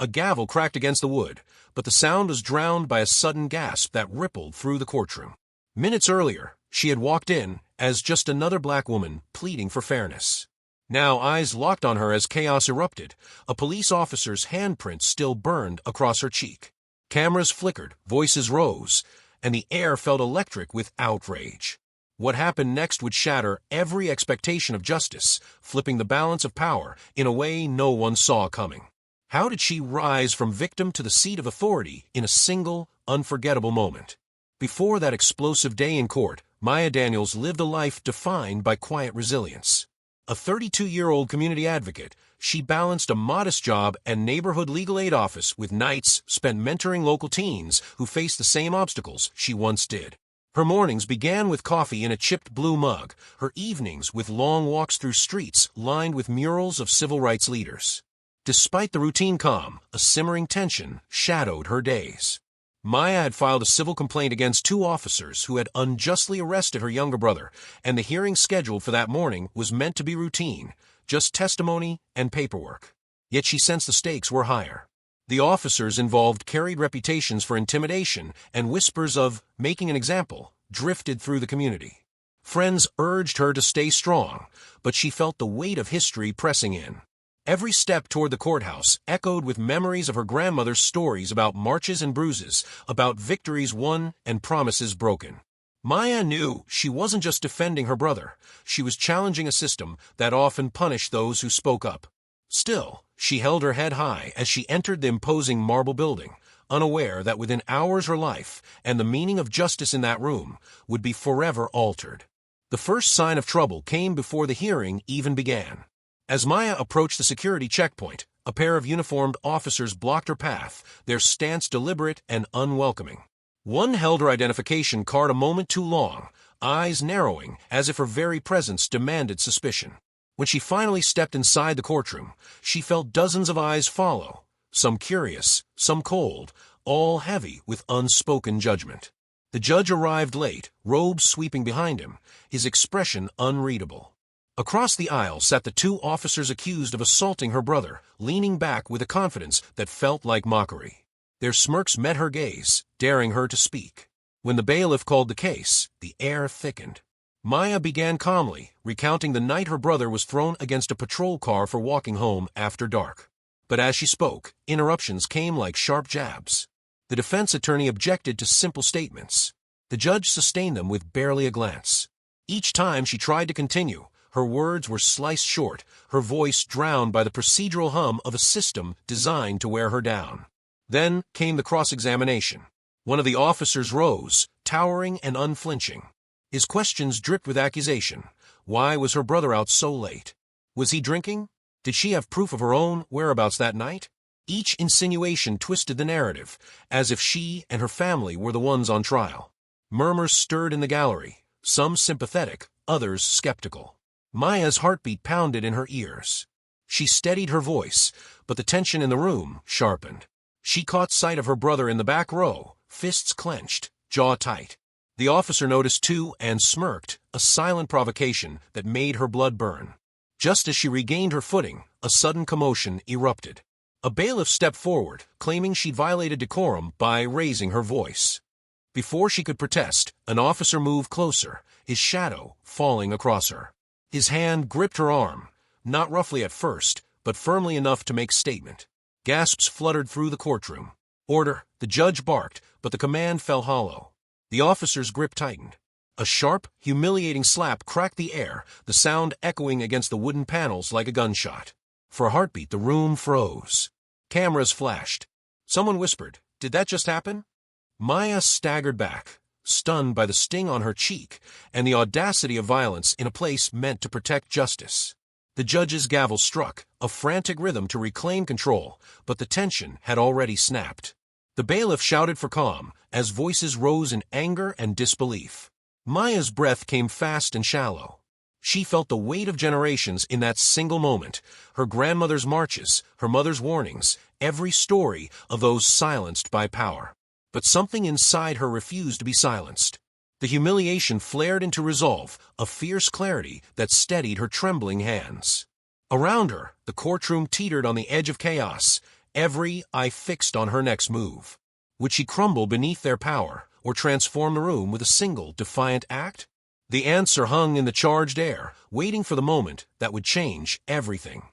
A gavel cracked against the wood, but the sound was drowned by a sudden gasp that rippled through the courtroom. Minutes earlier, she had walked in as just another black woman pleading for fairness. Now eyes locked on her as chaos erupted. A police officer's handprint still burned across her cheek. Cameras flickered, voices rose, and the air felt electric with outrage. What happened next would shatter every expectation of justice, flipping the balance of power in a way no one saw coming. How did she rise from victim to the seat of authority in a single, unforgettable moment? Before that explosive day in court, Maya Daniels lived a life defined by quiet resilience. A 32-year-old community advocate, she balanced a modest job and neighborhood legal aid office with nights spent mentoring local teens who faced the same obstacles she once did. Her mornings began with coffee in a chipped blue mug, her evenings with long walks through streets lined with murals of civil rights leaders. Despite the routine calm, a simmering tension shadowed her days. Maya had filed a civil complaint against 2 officers who had unjustly arrested her younger brother, and the hearing scheduled for that morning was meant to be routine, just testimony and paperwork. Yet she sensed the stakes were higher. The officers involved carried reputations for intimidation, and whispers of making an example drifted through the community. Friends urged her to stay strong, but she felt the weight of history pressing in. Every step toward the courthouse echoed with memories of her grandmother's stories about marches and bruises, about victories won and promises broken. Maya knew she wasn't just defending her brother, she was challenging a system that often punished those who spoke up. Still, she held her head high as she entered the imposing marble building, unaware that within hours her life, and the meaning of justice in that room, would be forever altered. The first sign of trouble came before the hearing even began. As Maya approached the security checkpoint, a pair of uniformed officers blocked her path, their stance deliberate and unwelcoming. One held her identification card a moment too long, eyes narrowing as if her very presence demanded suspicion. When she finally stepped inside the courtroom, she felt dozens of eyes follow, some curious, some cold, all heavy with unspoken judgment. The judge arrived late, robes sweeping behind him, his expression unreadable. Across the aisle sat the 2 officers accused of assaulting her brother, leaning back with a confidence that felt like mockery. Their smirks met her gaze, daring her to speak. When the bailiff called the case, the air thickened. Maya began calmly, recounting the night her brother was thrown against a patrol car for walking home after dark. But as she spoke, interruptions came like sharp jabs. The defense attorney objected to simple statements. The judge sustained them with barely a glance. Each time she tried to continue, her words were sliced short, her voice drowned by the procedural hum of a system designed to wear her down. Then came the cross-examination. One of the officers rose, towering and unflinching. His questions dripped with accusation. Why was her brother out so late? Was he drinking? Did she have proof of her own whereabouts that night? Each insinuation twisted the narrative, as if she and her family were the ones on trial. Murmurs stirred in the gallery, some sympathetic, others skeptical. Maya's heartbeat pounded in her ears. She steadied her voice, but the tension in the room sharpened. She caught sight of her brother in the back row, fists clenched, jaw tight. The officer noticed too and smirked, a silent provocation that made her blood burn. Just as she regained her footing, a sudden commotion erupted. A bailiff stepped forward, claiming she'd violated decorum by raising her voice. Before she could protest, an officer moved closer, his shadow falling across her. His hand gripped her arm, not roughly at first, but firmly enough to make statement. Gasps fluttered through the courtroom. Order, the judge barked, but the command fell hollow. The officer's grip tightened. A sharp, humiliating slap cracked the air, the sound echoing against the wooden panels like a gunshot. For a heartbeat, the room froze. Cameras flashed. Someone whispered, "Did that just happen?" Maya staggered back, stunned by the sting on her cheek and the audacity of violence in a place meant to protect justice. The judge's gavel struck, a frantic rhythm to reclaim control, but the tension had already snapped. The bailiff shouted for calm, as voices rose in anger and disbelief. Maya's breath came fast and shallow. She felt the weight of generations in that single moment, her grandmother's marches, her mother's warnings, every story of those silenced by power. But something inside her refused to be silenced. The humiliation flared into resolve, a fierce clarity that steadied her trembling hands. Around her, the courtroom teetered on the edge of chaos. every eye fixed on her next move. Would she crumble beneath their power, or transform the room with a single defiant act? The answer hung in the charged air, waiting for the moment that would change everything.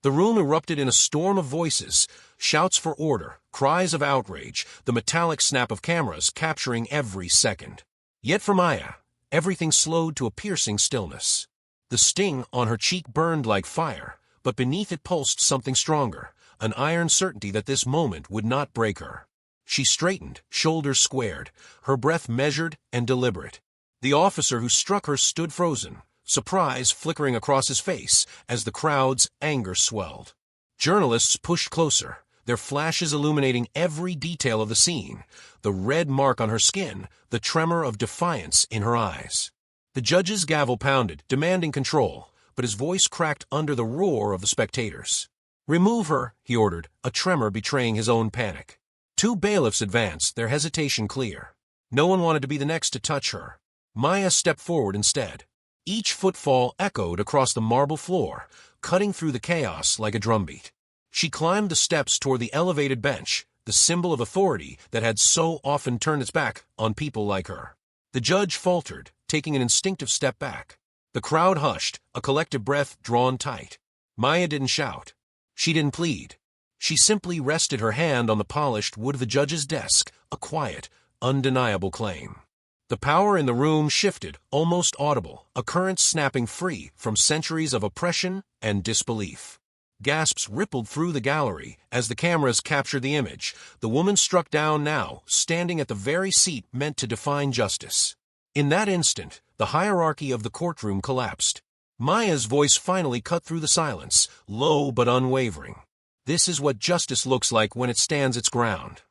The room erupted in a storm of voices, shouts for order, cries of outrage, the metallic snap of cameras capturing every second. Yet for Maya, everything slowed to a piercing stillness. The sting on her cheek burned like fire, but beneath it pulsed something stronger, an iron certainty that this moment would not break her. She straightened, shoulders squared, her breath measured and deliberate. The officer who struck her stood frozen, surprise flickering across his face as the crowd's anger swelled. Journalists pushed closer, their flashes illuminating every detail of the scene, the red mark on her skin, the tremor of defiance in her eyes. The judge's gavel pounded, demanding control, but his voice cracked under the roar of the spectators. "Remove her," he ordered, a tremor betraying his own panic. Two bailiffs advanced, their hesitation clear. No one wanted to be the next to touch her. Maya stepped forward instead. Each footfall echoed across the marble floor, cutting through the chaos like a drumbeat. She climbed the steps toward the elevated bench, the symbol of authority that had so often turned its back on people like her. The judge faltered, taking an instinctive step back. The crowd hushed, a collective breath drawn tight. Maya didn't shout. She didn't plead. She simply rested her hand on the polished wood of the judge's desk, a quiet, undeniable claim. The power in the room shifted, almost audible, a current snapping free from centuries of oppression and disbelief. Gasps rippled through the gallery as the cameras captured the image. The woman struck down now, standing at the very seat meant to define justice. In that instant, the hierarchy of the courtroom collapsed. Maya's voice finally cut through the silence, low but unwavering. "This is what justice looks like when it stands its ground."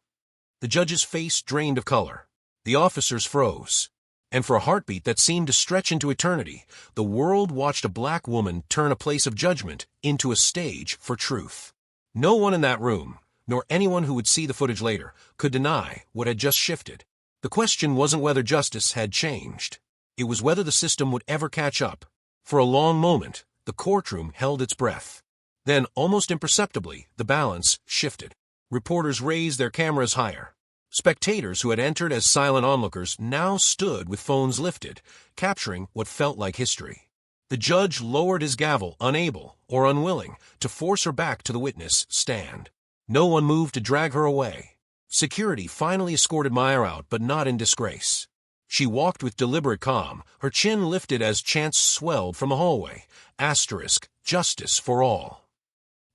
The judge's face drained of color. The officers froze. And for a heartbeat that seemed to stretch into eternity, the world watched a black woman turn a place of judgment into a stage for truth. No one in that room, nor anyone who would see the footage later, could deny what had just shifted. The question wasn't whether justice had changed. It was whether the system would ever catch up. For a long moment, the courtroom held its breath. Then, almost imperceptibly, the balance shifted. Reporters raised their cameras higher. Spectators who had entered as silent onlookers now stood with phones lifted, capturing what felt like history. The judge lowered his gavel, unable, or unwilling, to force her back to the witness stand. No one moved to drag her away. Security finally escorted Maya out, but not in disgrace. She walked with deliberate calm, her chin lifted as chants swelled from the hallway. Asterisk, justice for all.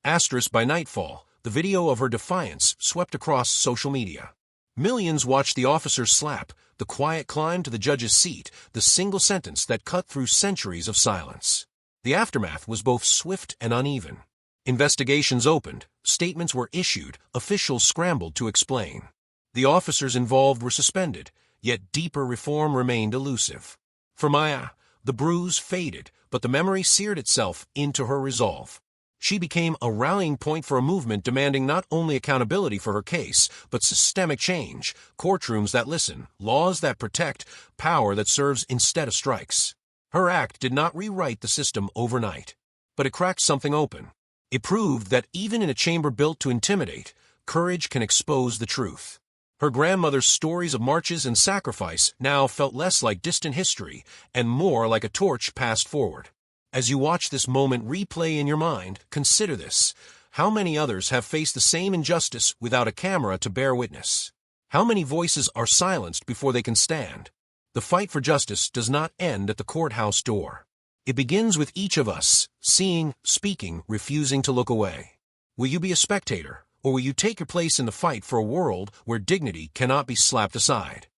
Asterisk, by nightfall, the video of her defiance swept across social media. Millions watched the officer's slap, the quiet climb to the judge's seat, the single sentence that cut through centuries of silence. The aftermath was both swift and uneven. Investigations opened, statements were issued, officials scrambled to explain. The officers involved were suspended, yet deeper reform remained elusive. For Maya, the bruise faded, but the memory seared itself into her resolve. She became a rallying point for a movement demanding not only accountability for her case, but systemic change, courtrooms that listen, laws that protect, power that serves instead of strikes. Her act did not rewrite the system overnight, but it cracked something open. It proved that even in a chamber built to intimidate, courage can expose the truth. Her grandmother's stories of marches and sacrifice now felt less like distant history and more like a torch passed forward. As you watch this moment replay in your mind, consider this. How many others have faced the same injustice without a camera to bear witness? How many voices are silenced before they can stand? The fight for justice does not end at the courthouse door. It begins with each of us, seeing, speaking, refusing to look away. Will you be a spectator, or will you take your place in the fight for a world where dignity cannot be slapped aside?